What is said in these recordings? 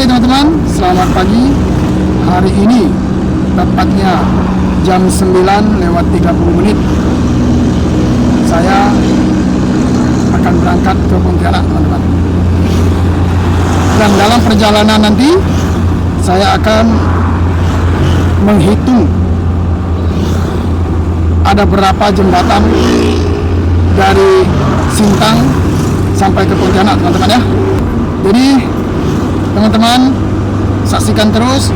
Oke teman-teman, selamat pagi. Hari ini tepatnya jam 9:30 saya akan berangkat ke Pontianak, teman-teman. Dan dalam perjalanan nanti saya akan menghitung ada berapa jembatan dari Sintang sampai ke Pontianak, teman-teman ya. Jadi teman-teman saksikan terus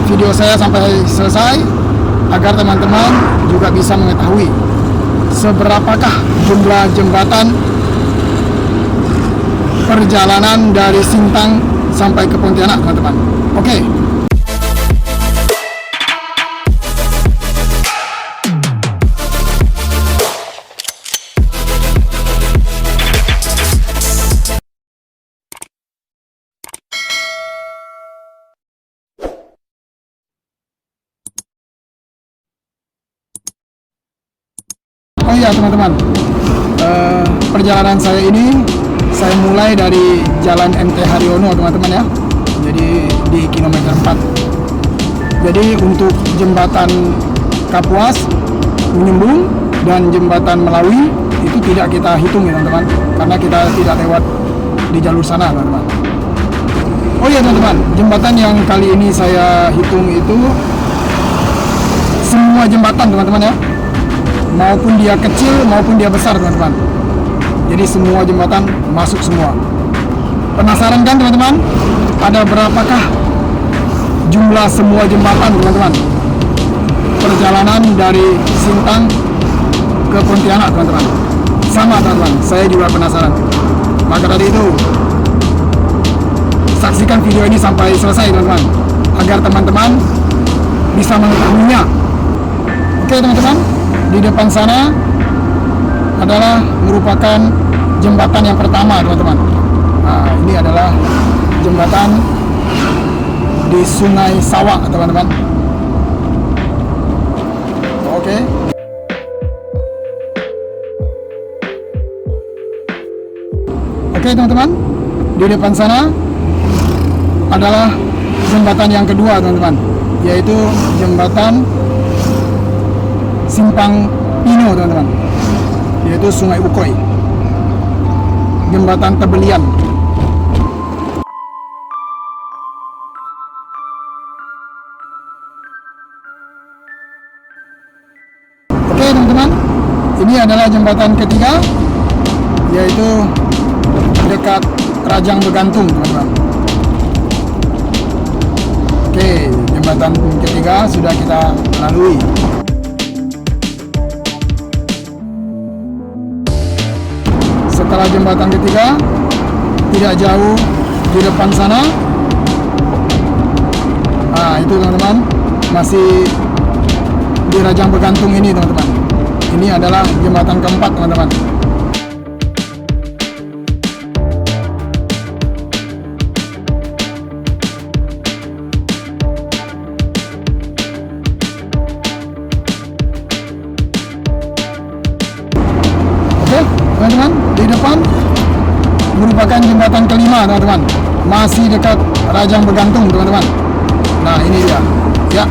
video saya sampai selesai agar teman-teman juga bisa mengetahui seberapakah jumlah jembatan perjalanan dari Sintang sampai ke Pontianak, teman-teman. Oke. Oh iya teman-teman, perjalanan saya ini saya mulai dari Jalan MT Haryono, teman-teman ya. Jadi di kilometer 4. Jadi untuk jembatan Kapuas, Menyembung dan jembatan Melawi itu tidak kita hitung ya teman-teman, karena kita tidak lewat di jalur sana, teman-teman. Oh iya teman-teman, jembatan yang kali ini saya hitung itu semua jembatan, teman-teman ya, maupun dia kecil maupun dia besar, teman-teman. Jadi semua jembatan masuk semua. Penasaran kan teman-teman? Ada berapakah jumlah semua jembatan, teman-teman? Perjalanan dari Sintang ke Pontianak, teman-teman. Sama teman-teman, saya juga penasaran. Maka dari itu saksikan video ini sampai selesai, teman-teman, agar teman-teman bisa mengetahuinya. Oke teman-teman, di depan sana adalah merupakan jembatan yang pertama, teman-teman. Nah, ini adalah jembatan di Sungai Sawak, teman-teman. Oke. Oke, teman-teman. Di depan sana adalah jembatan yang kedua, teman-teman, yaitu jembatan Simpang Pino, teman-teman, yaitu Sungai Ukoy, jembatan Tebelian. Oke teman-teman, ini adalah jembatan ketiga, yaitu dekat Rajang Begantung, teman-teman. Oke, jembatan ketiga sudah kita lalui. Setelah jembatan ketiga, tidak jauh di depan sana, nah itu teman-teman, masih di Rajang Begantung ini, teman-teman. Ini adalah jembatan keempat, teman-teman. Oke teman-teman, di depan merupakan jembatan kelima, teman-teman, masih dekat Rajang Begantung, teman-teman. Nah ini dia ya.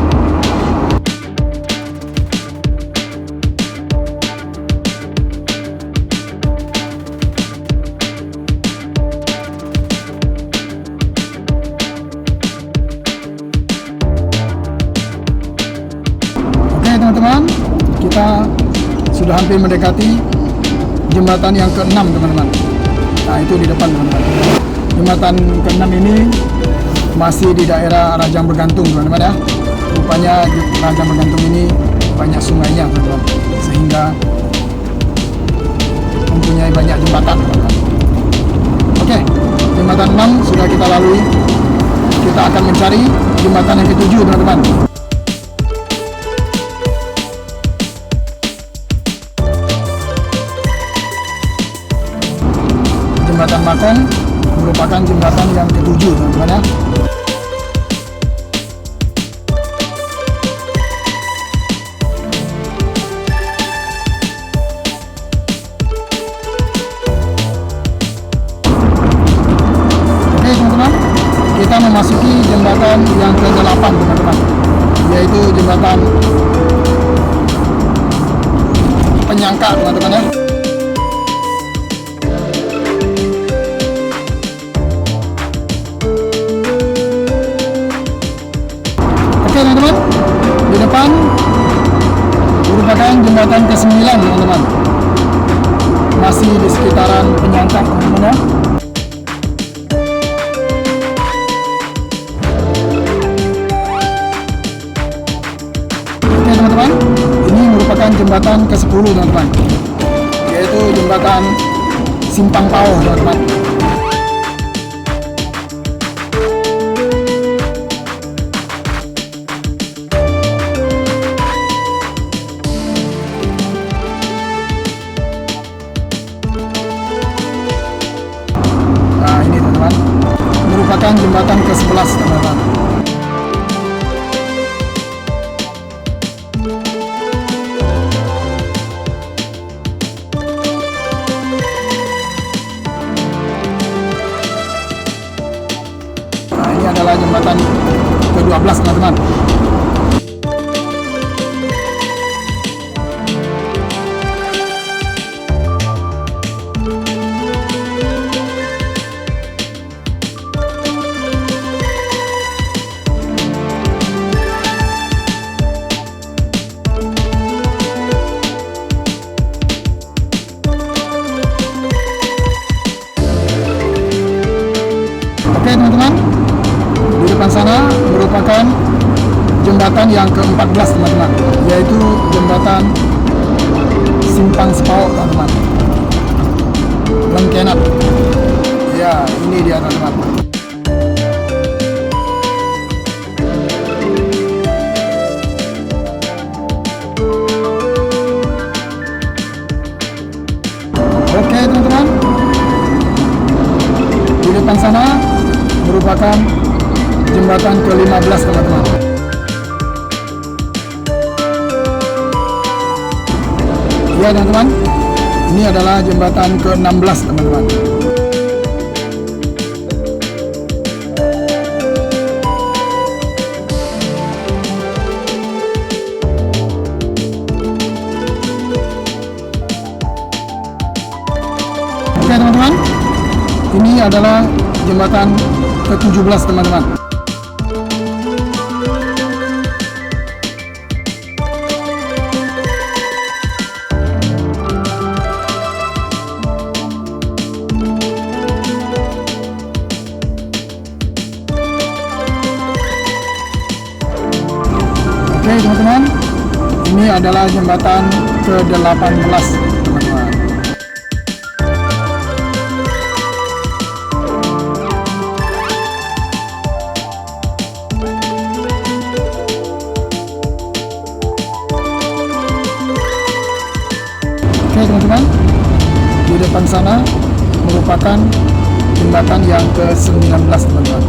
Oke teman-teman, kita sudah hampir mendekati jembatan yang ke-6, teman-teman. Nah itu di depan, teman-teman. Jembatan ke-6 ini masih di daerah Rajang Begantung, teman-teman ya. Rupanya Rajang Begantung ini banyak sungainya, teman-teman, sehingga mempunyai banyak jembatan, teman-teman. Oke, jembatan 6 sudah kita lalui. Kita akan mencari jembatan yang ke-7, teman-teman. Jembatan Makong merupakan jembatan yang ke-7, teman-teman ya. kita memasuki jembatan yang ke-8 teman-teman, yaitu jembatan Penyangka teman-teman ya. Oke teman-teman, di depan merupakan jembatan ke-9 teman-teman, masih di sekitaran Penyangka teman-teman ya. Oke teman-teman, ini merupakan jembatan ke-10 teman-teman, yaitu jembatan Simpang Pao teman-teman. Nah ini teman-teman, merupakan jembatan ke-11 teman-teman. Ini adalah jembatan ke-12 teman-teman. Oke teman-teman, di depan sana merupakan jembatan yang ke-14 teman-teman, yaitu jembatan Simpang Sepau teman-teman, Lengkenat. Ya, ini dia teman-teman. Oke teman-teman, di depan sana merupakan jembatan ke-15 teman-teman. Ya teman-teman, ini adalah jembatan ke-16 teman-teman. Oke teman-teman, ini adalah jembatan ke-17 teman-teman. Oke teman-teman, ini adalah jembatan ke-18 teman-teman. Oke teman-teman, di depan sana merupakan jembatan yang ke-19 teman-teman.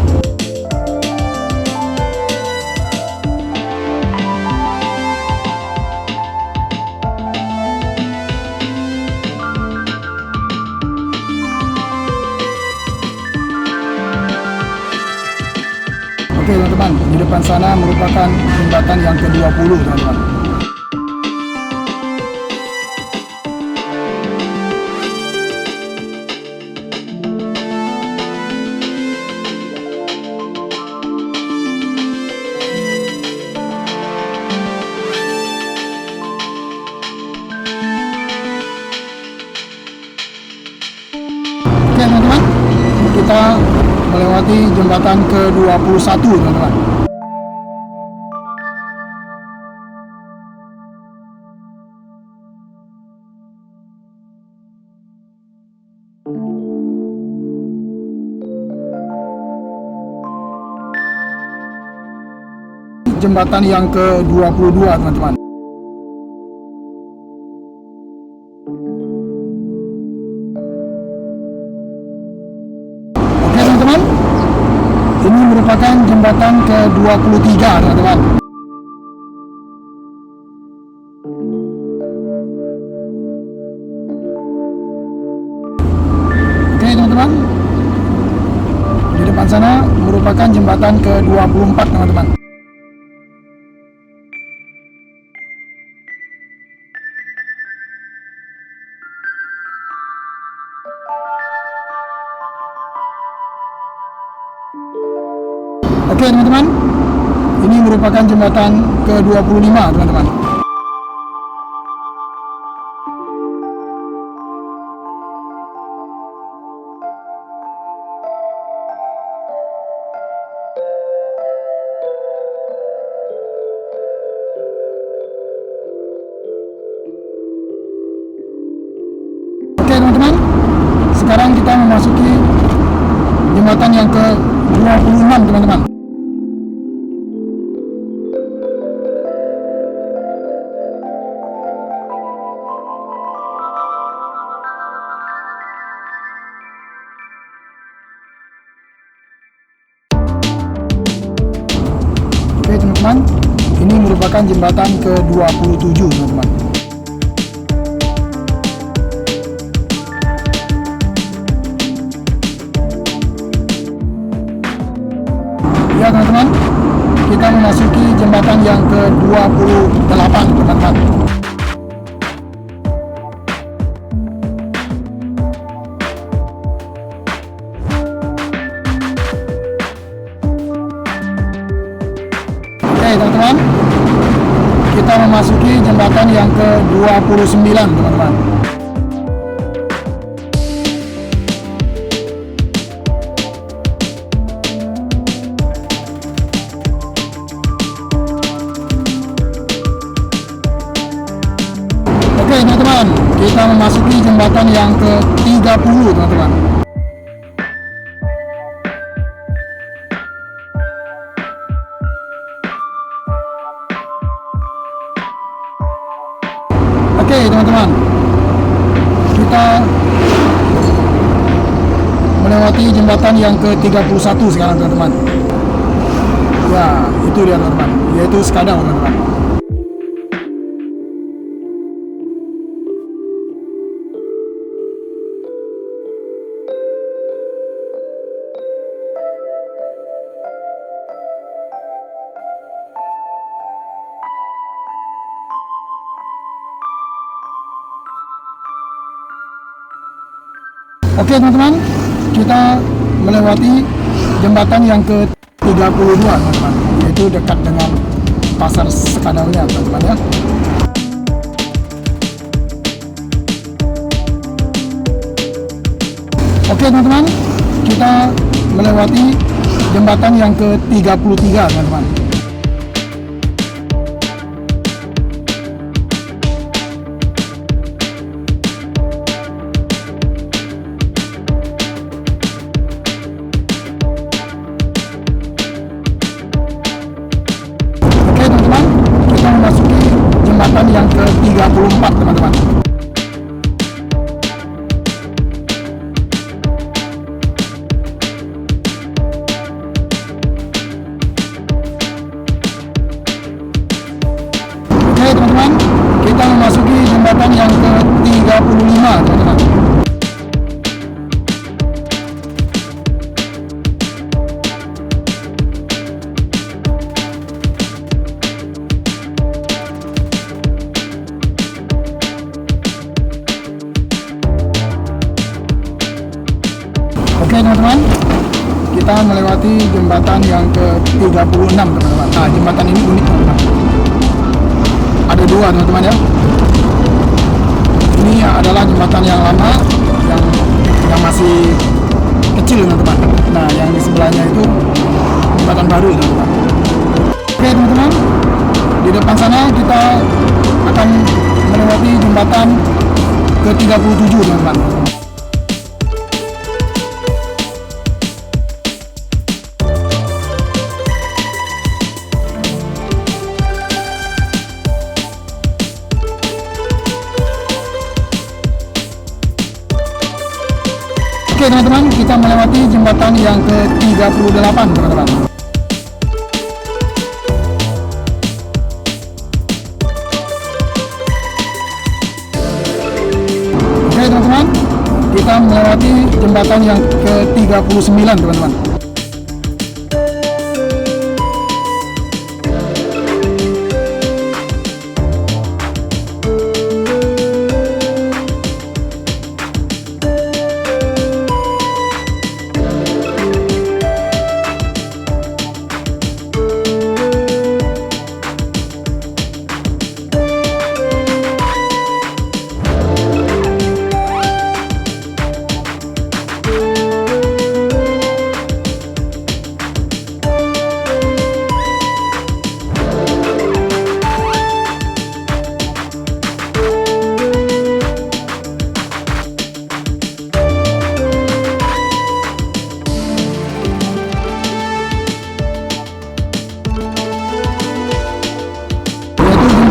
Oke teman-teman, di depan sana merupakan jembatan yang ke-20 teman-teman. Oke teman-teman, kita melewati jembatan ke-21 teman-teman. Jembatan yang ke-22 teman-teman. Oke teman-teman, ini merupakan jembatan ke-23 teman-teman. Oke teman-teman, di depan sana merupakan jembatan ke-24 teman-teman. Oke teman-teman, ini merupakan jembatan ke-25 teman-teman. Oke teman-teman, sekarang kita memasuki jembatan yang ke-26 teman-teman. Oke teman-teman, ini merupakan jembatan ke-27 teman-teman. Ya teman-teman, kita memasuki jembatan yang ke-28 teman-teman. Oke teman-teman, kita memasuki jembatan yang ke-29 teman-teman. Oke teman-teman, kita memasuki jembatan yang ke-30 teman-teman. Oke teman-teman, kita melewati jembatan yang ke-31 sekarang teman-teman. Ya, itu dia teman-teman, yaitu Skadau teman-teman. Oke teman-teman, kita melewati jembatan yang ke-32 teman-teman, yaitu dekat dengan pasar Skadaunya teman-teman ya. Oke teman-teman, kita melewati jembatan yang ke-33 teman-teman. Yang ke-34 teman-teman. Oke teman-teman, kita memasuki jembatan yang ke-35 teman-teman. Oke teman-teman, kita melewati jembatan yang ke-36 teman-teman. Nah, jembatan ini unik teman-teman. Ada dua teman-teman ya. Ini adalah jembatan yang lama, yang masih kecil teman-teman. Nah, yang di sebelahnya itu jembatan baru teman-teman. Oke teman-teman, di depan sana kita akan melewati jembatan ke-37 teman-teman. Oke teman-teman, kita melewati jembatan yang ke-38 teman-teman. Oke teman-teman, kita melewati jembatan yang ke-39 teman-teman.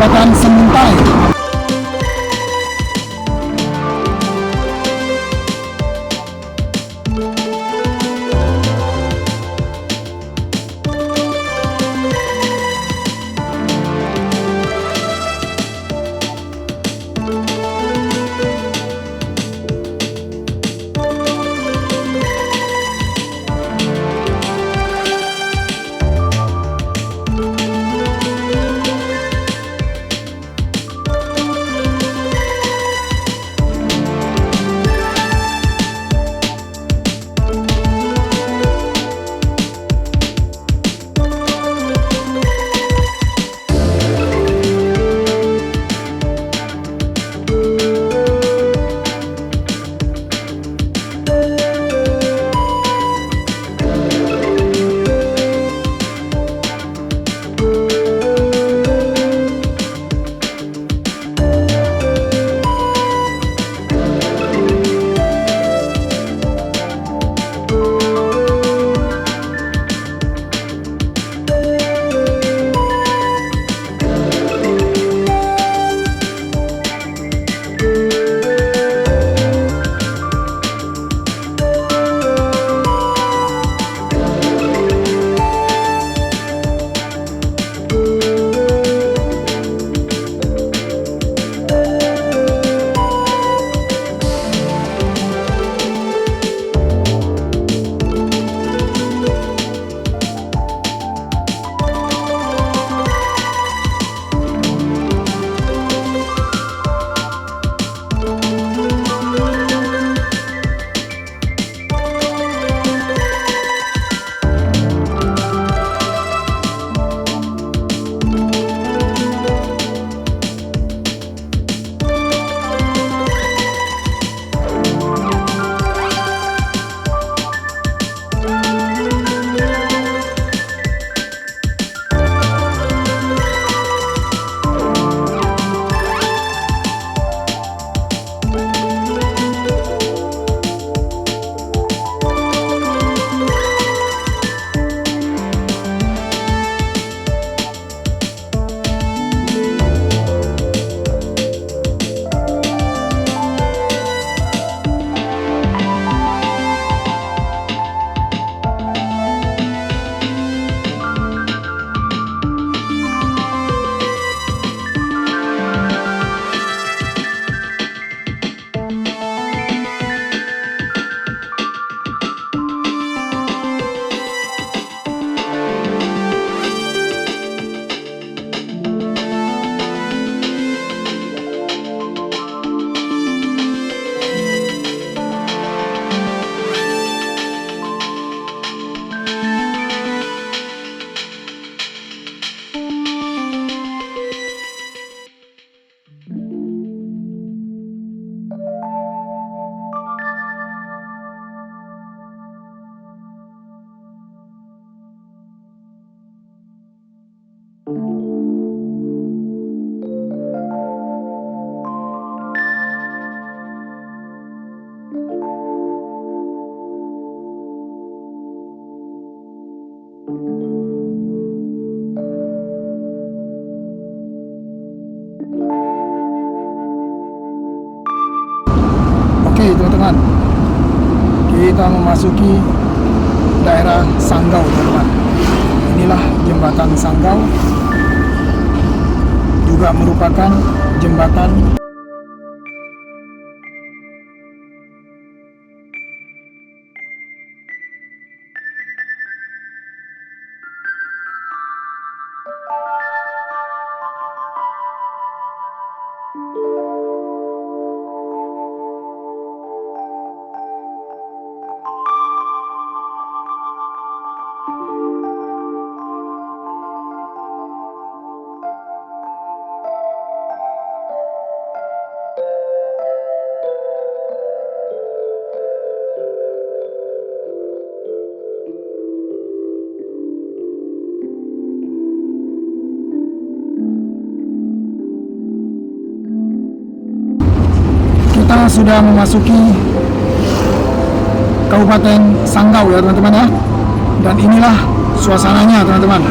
jembatan Semuntai. Oke teman-teman, kita memasuki daerah Sanggau teman-teman. Inilah jembatan Sanggau, juga merupakan jembatan kita sudah memasuki Kabupaten Sanggau ya teman-teman ya. Dan inilah suasananya teman-teman.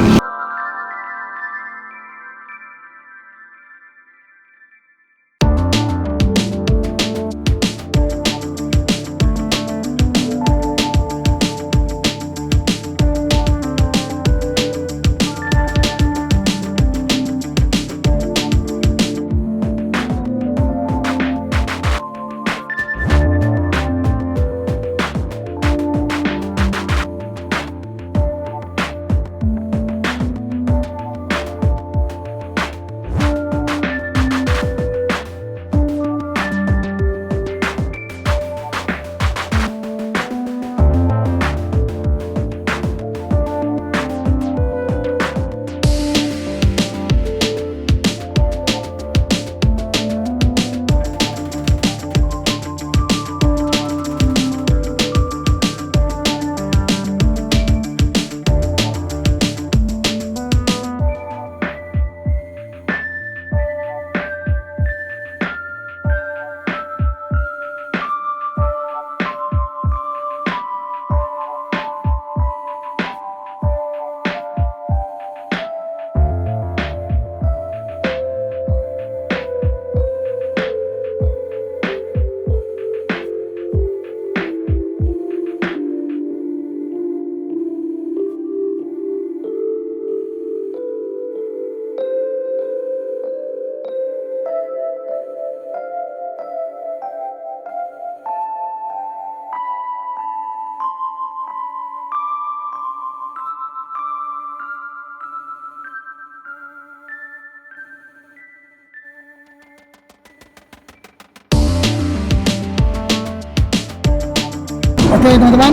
Oke teman-teman,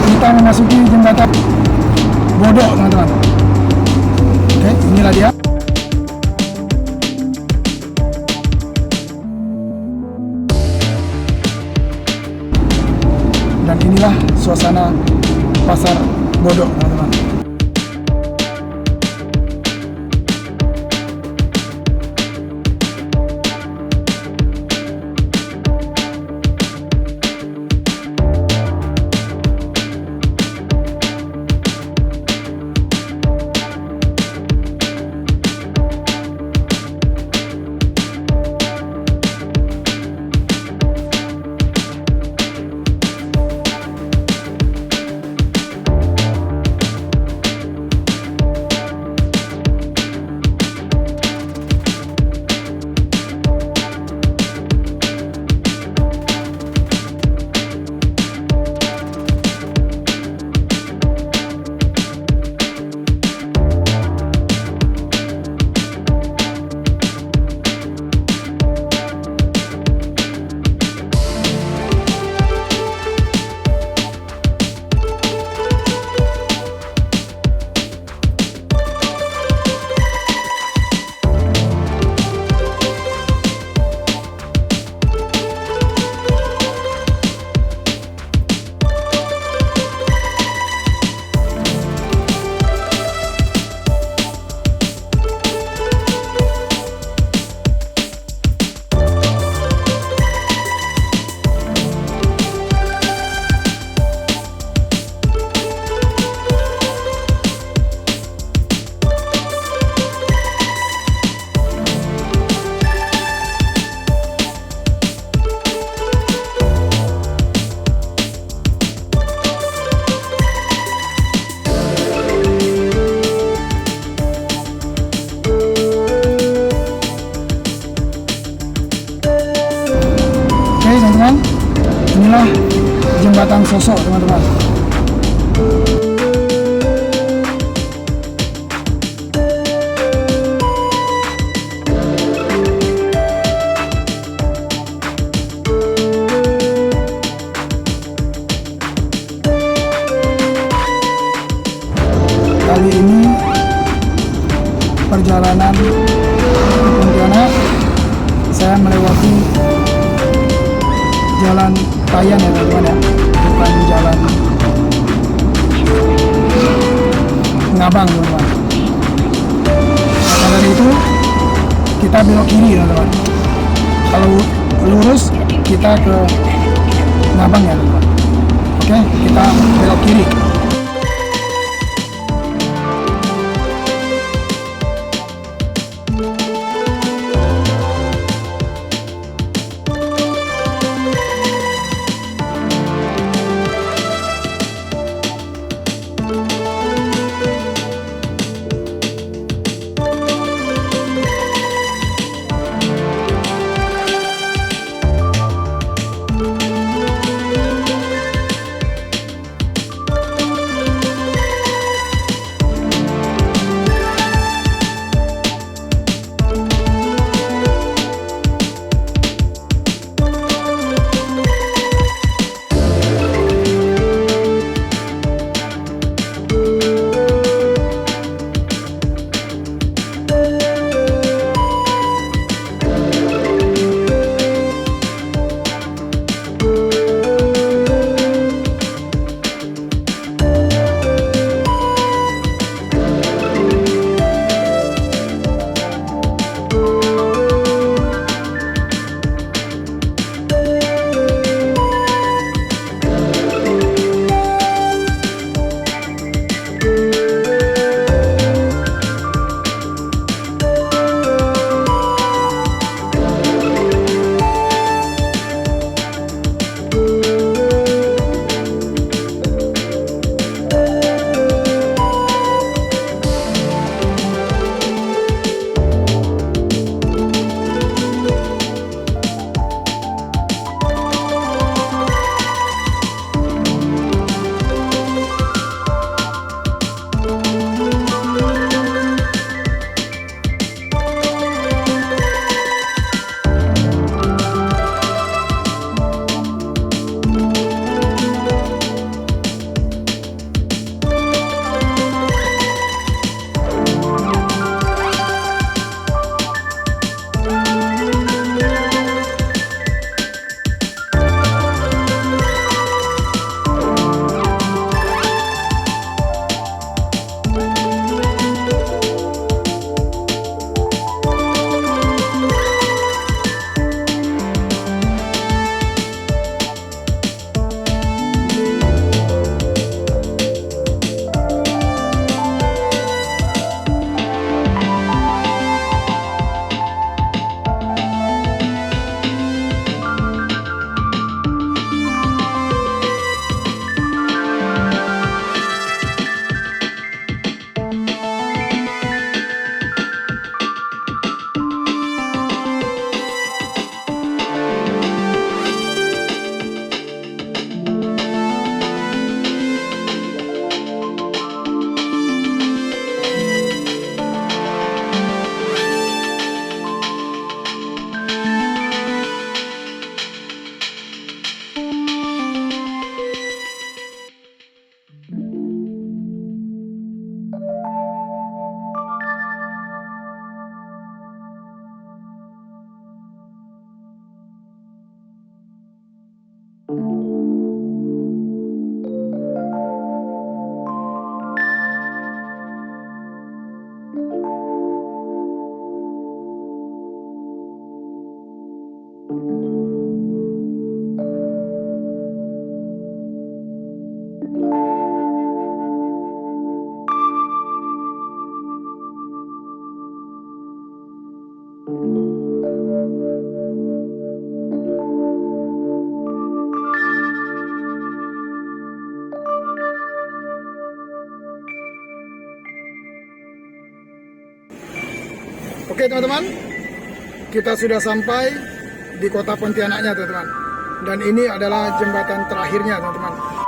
kita memasuki jembatan Bodoh teman-teman. Oke, inilah dia. Dan inilah suasana pasar Bodoh teman-teman. Oke teman-teman, inilah jembatan Sosok teman-teman. Kali ini perjalanan ke Pontianak, saya melewati jalan Tayan ya teman-teman ya, bukan jalan Ngabang teman-teman. Maka dari itu kita belok kiri teman-teman. Kalau lurus kita ke Ngabang ya teman-teman. Oke, kita belok kiri. Oke teman-teman, kita sudah sampai di kota Pontianaknya teman-teman. Dan ini adalah jembatan terakhirnya teman-teman.